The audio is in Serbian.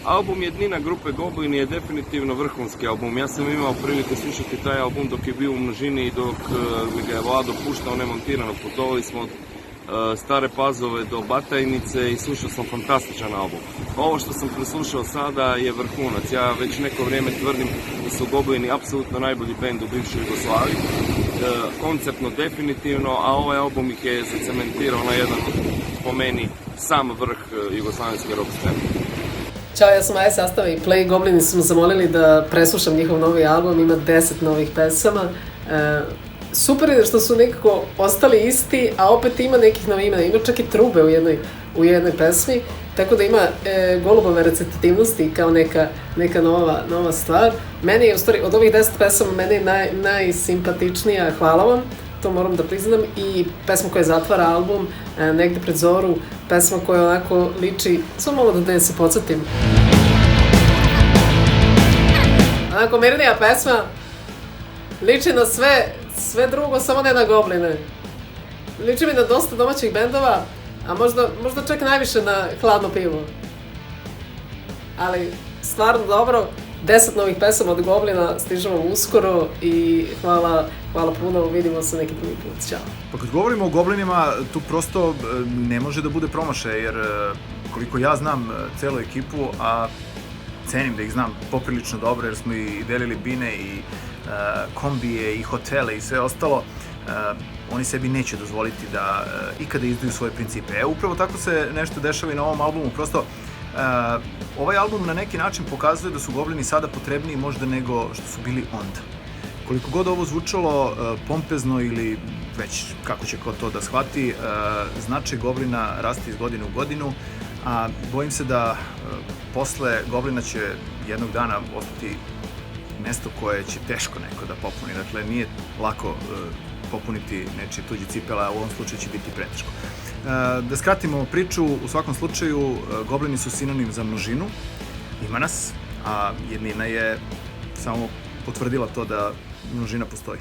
Album Jednina grupe Goblin je definitivno vrhunski album. Ja sam imao prilike slušati taj album dok je bio u množini i dok ga je Vlado puštao nemontirano. Putovali smo od Stare Pazove do Batajnice i slušao sam fantastičan album. Ovo što sam preslušao sada je vrhunac. Ja već neko vrijeme tvrdim da su Goblini apsolutno najbolji bend u bivšoj Jugoslaviji. Konceptno definitivno, a ovaj album ih je zacementirao na jedan, po meni, sam vrh jugoslavenske rock scene. Ćao, ja sam Maja Sastava i Play. Goblini su me zamolili da preslušam njihov novi album, ima 10 novih pesama. Super je što su nekako ostali isti, a opet ima nekih novina, ima čak i trube u jednoj pesmi, tako da ima golubove recitativnosti kao neka nova stvar. Meni je, u stvari, od ovih 10 pesama, meni je najsimpatičnija Hvala vam, to moram da priznam, i pesma koja zatvara album, Negde pred zoru, pesma koja onako liči, samo malo da se podsjetim. Onako mirnija pesma, liči na sve drugo, samo ne na Gobline. Liči mi na dosta domaćih bendova, a možda čak najviše na Hladno pivo. Ali stvarno dobro, 10 novih pesama od Goblina stižemo uskoro i hvala puno, vidimo se neki drugi put. Ćao. Pa kad govorimo o Goblinima, tu prosto ne može da bude promašaj, jer koliko ja znam celu ekipu, a cenim da ih znam poprilično dobro jer smo i delili bine i kombije i hotele i sve ostalo, oni sebi neće dozvoliti da ikada izdaju svoje principe. Upravo tako se nešto dešava i na ovom albumu. Prosto, ovaj album na neki način pokazuje da su Goblini sada potrebniji možda nego što su bili onda. Koliko god ovo zvučalo pompezno ili već kako će ko to da shvati, značaj Goblina raste iz godine u godinu, a bojim se da posle Goblina će jednog dana ostati mesto koje će teško neko da popuni. Dakle, nije lako popuniti nečije tuđe cipele, a u ovom slučaju će biti preteško. Da skratimo priču, u svakom slučaju Goblini su sinonim za množinu, ima nas, a jednina je samo potvrdila to da množina postoji.